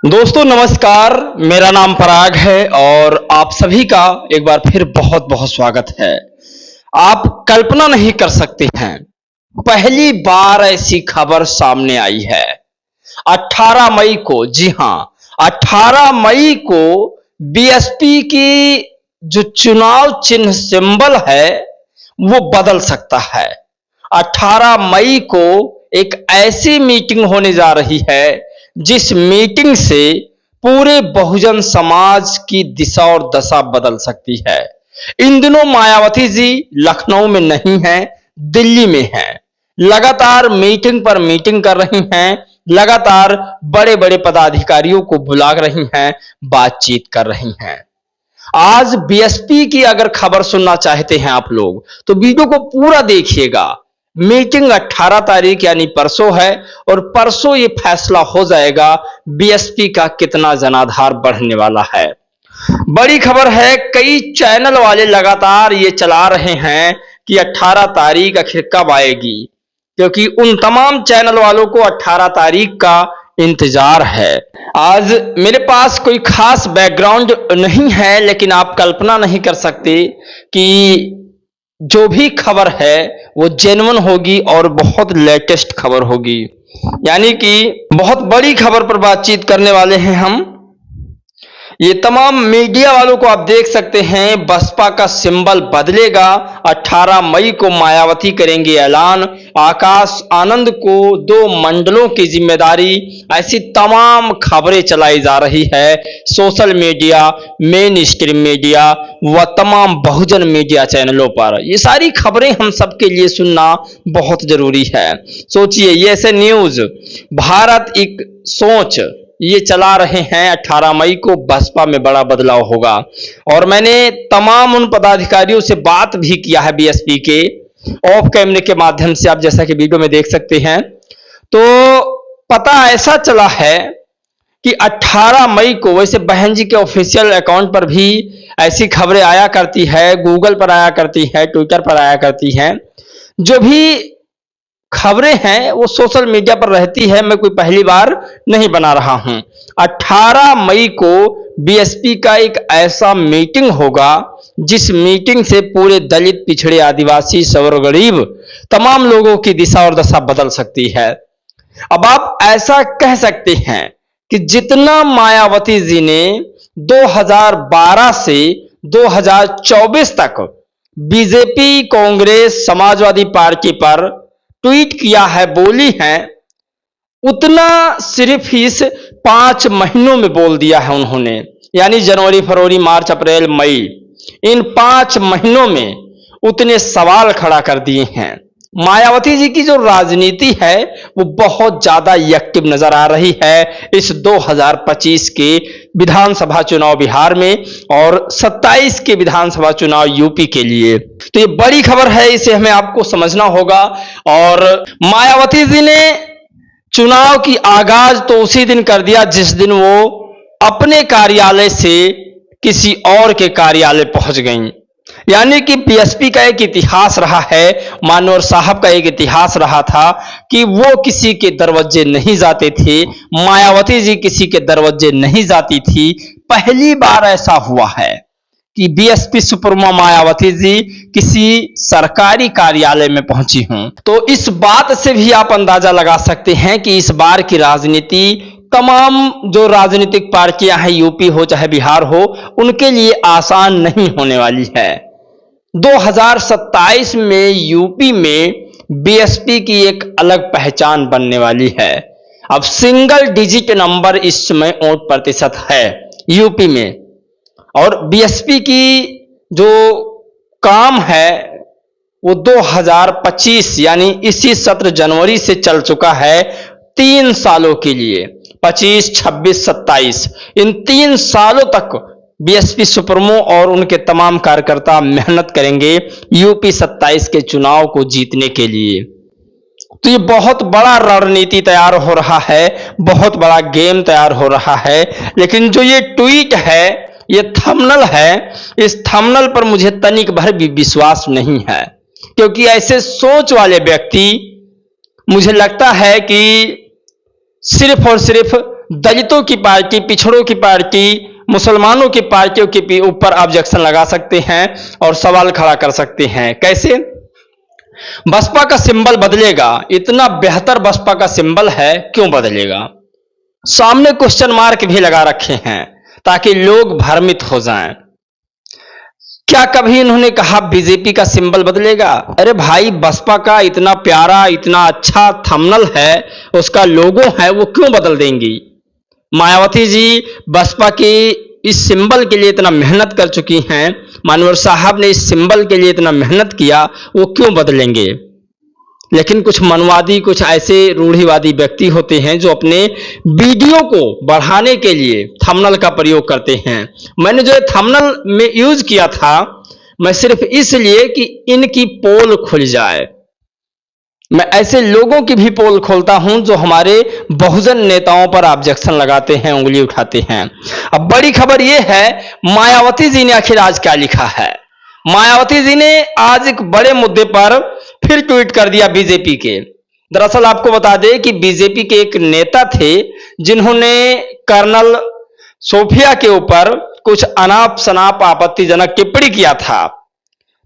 दोस्तों नमस्कार। मेरा नाम पराग है और आप सभी का एक बार फिर बहुत बहुत स्वागत है। आप कल्पना नहीं कर सकते हैं, पहली बार ऐसी खबर सामने आई है 18 मई को। जी हां, 18 मई को बीएसपी की जो चुनाव चिन्ह सिंबल है वो बदल सकता है। 18 मई को एक ऐसी मीटिंग होने जा रही है जिस मीटिंग से पूरे बहुजन समाज की दिशा और दशा बदल सकती है। इन दिनों मायावती जी लखनऊ में नहीं हैं, दिल्ली में हैं। लगातार मीटिंग पर मीटिंग कर रही हैं, लगातार बड़े बड़े पदाधिकारियों को बुला रही हैं, बातचीत कर रही हैं। आज बीएसपी की अगर खबर सुनना चाहते हैं आप लोग तो वीडियो को पूरा देखिएगा। मीटिंग 18 तारीख यानी परसों है और परसों ये फैसला हो जाएगा बीएसपी का कितना जनाधार बढ़ने वाला है। बड़ी खबर है, कई चैनल वाले लगातार ये चला रहे हैं कि 18 तारीख आखिर कब आएगी, क्योंकि उन तमाम चैनल वालों को 18 तारीख का इंतजार है। आज मेरे पास कोई खास बैकग्राउंड नहीं है, लेकिन आप कल्पना नहीं कर सकते कि जो भी खबर है वो जेन्युइन होगी और बहुत लेटेस्ट खबर होगी। यानी कि बहुत बड़ी खबर पर बातचीत करने वाले हैं हम। ये तमाम मीडिया वालों को आप देख सकते हैं, बसपा का सिंबल बदलेगा। 18 मई को मायावती करेंगे ऐलान, आकाश आनंद को 2 मंडलों की जिम्मेदारी। ऐसी तमाम खबरें चलाई जा रही है social media, main stream media व तमाम बहुजन मीडिया चैनलों पर। ये सारी खबरें हम सबके लिए सुनना बहुत जरूरी है। सोचिए, ये ऐसे न्यूज भारत एक सोच ये चला रहे हैं 18 मई को बसपा में बड़ा बदलाव होगा। और मैंने तमाम उन पदाधिकारियों से बात भी किया है बीएसपी के ऑफ कैमरे के माध्यम से, आप जैसा कि वीडियो में देख सकते हैं। तो पता ऐसा चला है कि 18 मई को, वैसे बहन जी के ऑफिशियल अकाउंट पर भी ऐसी खबरें आया करती है, गूगल पर आया करती है, ट्विटर पर आया करती हैं। जो भी खबरें हैं वो सोशल मीडिया पर रहती है, मैं कोई पहली बार नहीं बना रहा हूं। 18 मई को बीएसपी का एक ऐसा मीटिंग होगा जिस मीटिंग से पूरे दलित, पिछड़े, आदिवासी, सवर, गरीब तमाम लोगों की दिशा और दशा बदल सकती है। अब आप ऐसा कह सकते हैं कि जितना मायावती जी ने 2012 से 2024 तक बीजेपी, कांग्रेस, समाजवादी पार्टी पर ट्वीट किया है, बोली है, उतना सिर्फ इस 5 महीनों में बोल दिया है उन्होंने। यानी जनवरी, फरवरी, मार्च, अप्रैल, मई, इन 5 महीनों में उतने सवाल खड़ा कर दिए हैं। मायावती जी की जो राजनीति है वो बहुत ज्यादा एक्टिव नजर आ रही है इस 2025 के विधानसभा चुनाव बिहार में और 27 के विधानसभा चुनाव यूपी के लिए। तो ये बड़ी खबर है, इसे हमें आपको समझना होगा। और मायावती जी ने चुनाव की आगाज तो उसी दिन कर दिया जिस दिन वो अपने कार्यालय से किसी और के कार्यालय पहुंच गईं। यानी कि बीएसपी का एक इतिहास रहा है, मानवर साहब का एक इतिहास रहा था कि वो किसी के दरवाजे नहीं जाते थे, मायावती जी किसी के दरवाजे नहीं जाती थी। पहली बार ऐसा हुआ है कि बीएसपी सुप्रीमो मायावती जी किसी सरकारी कार्यालय में पहुंची हूं। तो इस बात से भी आप अंदाजा लगा सकते हैं कि इस बार की राजनीति तमाम जो राजनीतिक पार्टियां हैं, यूपी हो चाहे बिहार हो, उनके लिए आसान नहीं होने वाली है। 2027 में यूपी में बीएसपी की एक अलग पहचान बनने वाली है। अब सिंगल डिजिट नंबर इस समय वोट प्रतिशत है यूपी में, और बीएसपी की जो काम है वो 2025 यानी इसी सत्र जनवरी से चल चुका है 3 सालों के लिए, 25, 26, 27। इन 3 सालों तक बीएसपी सुप्रीमो और उनके तमाम कार्यकर्ता मेहनत करेंगे यूपी 27 के चुनाव को जीतने के लिए। तो ये बहुत बड़ा रणनीति तैयार हो रहा है, बहुत बड़ा गेम तैयार हो रहा है। लेकिन जो ये ट्वीट है, ये थंबनेल है, इस थंबनेल पर मुझे तनिक भर भी विश्वास नहीं है, क्योंकि ऐसे सोच वाले व्यक्ति मुझे लगता है कि सिर्फ और सिर्फ दलितों की पार्टी, पिछड़ों की पार्टी, मुसलमानों की पार्टियों के ऊपर ऑब्जेक्शन लगा सकते हैं और सवाल खड़ा कर सकते हैं। कैसे? बसपा का सिंबल बदलेगा, इतना बेहतर बसपा का सिंबल है, क्यों बदलेगा? सामने क्वेश्चन मार्क भी लगा रखे हैं ताकि लोग भ्रमित हो जाएं। क्या कभी इन्होंने कहा बीजेपी का सिंबल बदलेगा? अरे भाई, बसपा का इतना प्यारा, इतना अच्छा थंबनेल है, उसका लोगो है, वो क्यों बदल देंगी? मायावती जी बसपा की इस सिंबल के लिए इतना मेहनत कर चुकी हैं, मानवर साहब ने इस सिंबल के लिए इतना मेहनत किया, वो क्यों बदलेंगे? लेकिन कुछ मनवादी, कुछ ऐसे रूढ़िवादी व्यक्ति होते हैं जो अपने वीडियो को बढ़ाने के लिए थंबनेल का प्रयोग करते हैं। मैंने जो थंबनेल में यूज किया था, मैं सिर्फ इसलिए कि इनकी पोल खुल जाए। मैं ऐसे लोगों की भी पोल खोलता हूं जो हमारे बहुजन नेताओं पर ऑब्जेक्शन लगाते हैं, उंगली उठाते हैं। अब बड़ी खबर यह है, मायावती जी ने आखिर आज क्या लिखा है। मायावती जी ने आज एक बड़े मुद्दे पर फिर ट्वीट कर दिया बीजेपी के। दरअसल आपको बता दें कि बीजेपी के एक नेता थे जिन्होंने कर्नल सोफिया के ऊपर कुछ अनाप शनाप आपत्तिजनक टिप्पणी किया था।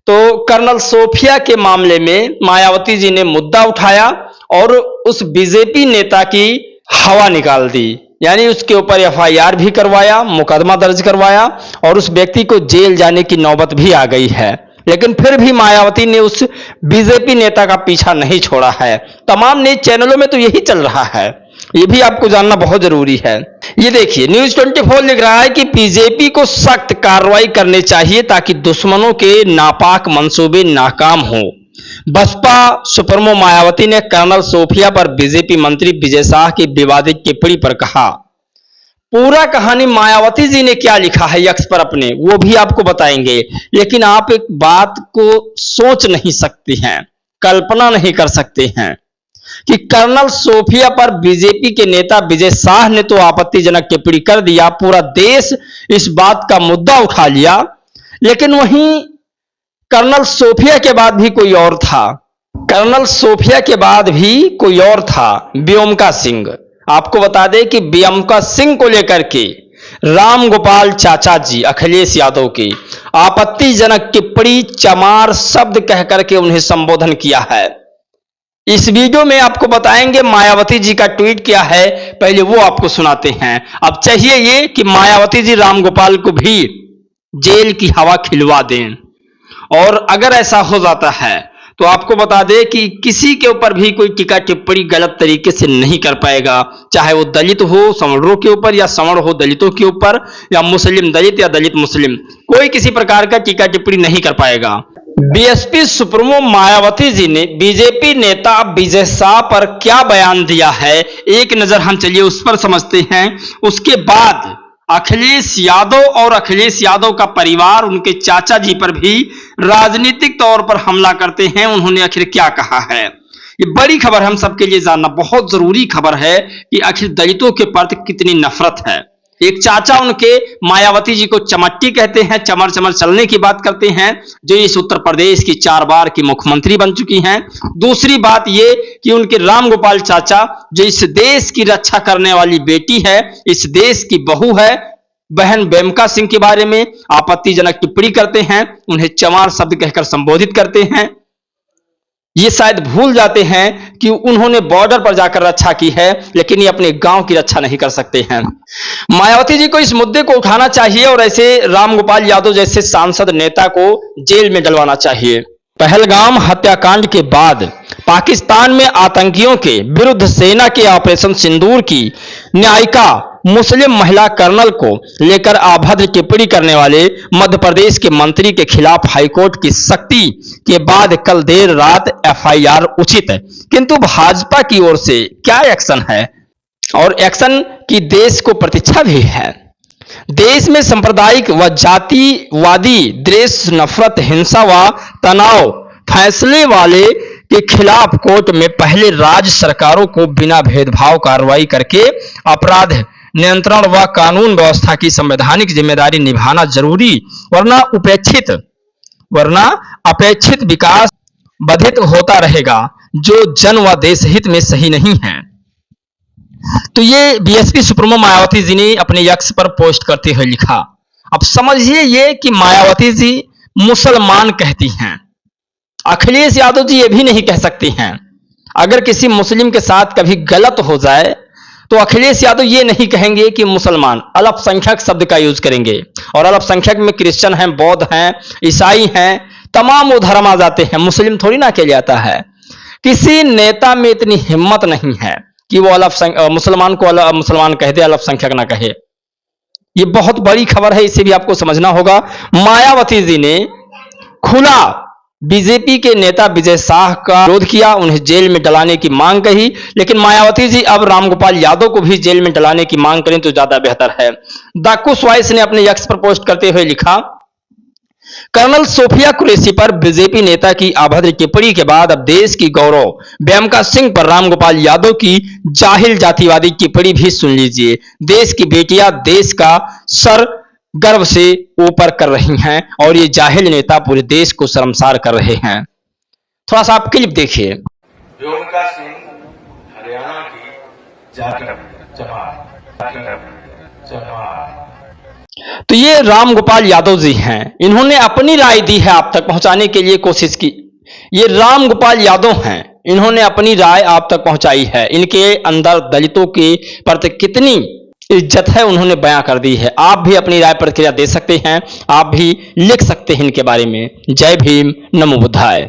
तो कर्नल सोफिया के मामले में मायावती जी ने मुद्दा उठाया और उस बीजेपी नेता की हवा निकाल दी, यानी उसके ऊपर एफआईआर भी करवाया, मुकदमा दर्ज करवाया और उस व्यक्ति को जेल जाने की नौबत भी आ गई है। लेकिन फिर भी मायावती ने उस बीजेपी नेता का पीछा नहीं छोड़ा है। तमाम न्यूज चैनलों में तो यही चल रहा है, ये भी आपको जानना बहुत जरूरी है। ये देखिए, न्यूज 24 लिख रहा है कि बीजेपी को सख्त कार्रवाई करनी चाहिए ताकि दुश्मनों के नापाक मंसूबे नाकाम हो। बसपा सुप्रीमो मायावती ने कर्नल सोफिया पर बीजेपी मंत्री विजय शाह की विवादित टिप्पणी पर कहा। पूरा कहानी मायावती जी ने क्या लिखा है एक्स पर अपने, वो भी आपको बताएंगे। लेकिन आप एक बात को सोच नहीं सकते हैं, कल्पना नहीं कर सकते हैं कि कर्नल सोफिया पर बीजेपी के नेता विजय शाह ने तो आपत्तिजनक टिप्पणी कर दिया, पूरा देश इस बात का मुद्दा उठा लिया, लेकिन वहीं कर्नल सोफिया के बाद भी कोई और था। कर्नल सोफिया के बाद भी कोई और था, व्योमका सिंह। आपको बता दें कि व्योमका सिंह को लेकर के राम गोपाल चाचा जी अखिलेश यादव की आपत्तिजनक टिप्पणी, चमार शब्द कहकर के उन्हें संबोधन किया है। इस वीडियो में आपको बताएंगे मायावती जी का ट्वीट क्या है, पहले वो आपको सुनाते हैं। अब चाहिए ये कि मायावती जी रामगोपाल को भी जेल की हवा खिलवा दें, और अगर ऐसा हो जाता है तो आपको बता दें कि किसी के ऊपर भी कोई टीका टिप्पणी गलत तरीके से नहीं कर पाएगा, चाहे वो दलित हो सवर्णों के ऊपर या सवर्ण हो दलितों के ऊपर, या मुस्लिम दलित या दलित मुस्लिम, कोई किसी प्रकार का टीका टिप्पणी नहीं कर पाएगा। बीएसपी सुप्रीमो मायावती जी ने बीजेपी नेता विजय शाह पर क्या बयान दिया है, एक नजर हम चलिए उस पर समझते हैं। उसके बाद अखिलेश यादव और अखिलेश यादव का परिवार, उनके चाचा जी पर भी राजनीतिक तौर पर हमला करते हैं। उन्होंने आखिर क्या कहा है, ये बड़ी खबर हम सबके लिए जानना बहुत जरूरी खबर है कि आखिर दलितों के प्रति कितनी नफरत है। एक चाचा उनके मायावती जी को चमट्टी कहते हैं, चमर चमर चलने की बात करते हैं, जो इस उत्तर प्रदेश की 4 बार की मुख्यमंत्री बन चुकी हैं। दूसरी बात ये कि उनके राम गोपाल चाचा, जो इस देश की रक्षा करने वाली बेटी है, इस देश की बहू है, बहन व्योमका सिंह के बारे में आपत्तिजनक टिप्पणी करते हैं, उन्हें चमार शब्द कहकर संबोधित करते हैं। ये शायद भूल जाते हैं कि उन्होंने बॉर्डर पर जाकर रक्षा की है, लेकिन ये अपने गांव की रक्षा नहीं कर सकते हैं। मायावती जी को इस मुद्दे को उठाना चाहिए और ऐसे रामगोपाल यादव जैसे सांसद नेता को जेल में डलवाना चाहिए। पहलगाम हत्याकांड के बाद पाकिस्तान में आतंकियों के विरुद्ध सेना के ऑपरेशन सिंदूर की न्यायिका मुस्लिम महिला कर्नल को लेकर अभद्र टिप्पणी करने वाले मध्य प्रदेश के मंत्री के खिलाफ हाईकोर्ट की सख्ती के बाद कल देर रात एफआईआर उचित है, किंतु भाजपा की ओर से क्या एक्शन है, और एक्शन की देश को प्रतीक्षा भी है। देश में सांप्रदायिक व जातिवादी द्वेष, नफरत, हिंसा व तनाव फैसले वाले के खिलाफ कोर्ट में पहले राज्य सरकारों को बिना भेदभाव कार्रवाई करके अपराध नियंत्रण व कानून व्यवस्था की संवैधानिक जिम्मेदारी निभाना जरूरी, वरना अपेक्षित विकास बाधित होता रहेगा, जो जन व देश हित में सही नहीं है। तो ये बीएसपी सुप्रीमो मायावती जी ने अपने एक्स पर पोस्ट करते हुए लिखा। अब समझिए ये कि मायावती जी मुसलमान कहती हैं, अखिलेश यादव जी ये भी नहीं कह सकती हैं। अगर किसी मुस्लिम के साथ कभी गलत हो जाए तो अखिलेश यादव ये नहीं कहेंगे कि मुसलमान, अल्पसंख्यक शब्द का यूज करेंगे। और अल्पसंख्यक में क्रिश्चियन हैं, बौद्ध हैं, ईसाई हैं, तमाम वो धर्म आ जाते हैं, मुस्लिम थोड़ी ना अकेले आता है। किसी नेता में इतनी हिम्मत नहीं है कि वो मुसलमान को मुसलमान कह दे, अल्पसंख्यक ना कहे। ये बहुत बड़ी खबर है, इसे भी आपको समझना होगा। मायावती जी ने खुला बीजेपी के नेता विजय शाह का विरोध किया, उन्हें जेल में डलाने की मांग कही, लेकिन मायावती जी अब रामगोपाल यादव को भी जेल में डलाने की मांग करें तो ज्यादा बेहतर है। दाकुश वॉइस ने अपने एक्स पर पोस्ट करते हुए लिखा, कर्नल सोफिया कुरैशी पर बीजेपी नेता की अभद्र टिप्पणी के बाद अब देश की गौरव ब्यामका सिंह पर रामगोपाल यादव की जाहिल जातिवादी टिप्पणी भी सुन लीजिए। देश की बेटियां देश का सर गर्व से ऊपर कर रही हैं और ये जाहिल नेता पूरे देश को शर्मसार कर रहे हैं। थोड़ा सा आप क्लिप देखिए। ब्यामका सिंह हरियाणा की जाति जमात। तो ये रामगोपाल यादव जी हैं, इन्होंने अपनी राय दी है आप तक पहुंचाने के लिए कोशिश की। ये रामगोपाल यादव हैं, इन्होंने अपनी राय आप तक पहुंचाई है। इनके अंदर दलितों के प्रति कितनी इज्जत है उन्होंने बयां कर दी है। आप भी अपनी राय प्रतिक्रिया दे सकते हैं, आप भी लिख सकते हैं इनके बारे में। जय भीम, नमो बुद्धाय।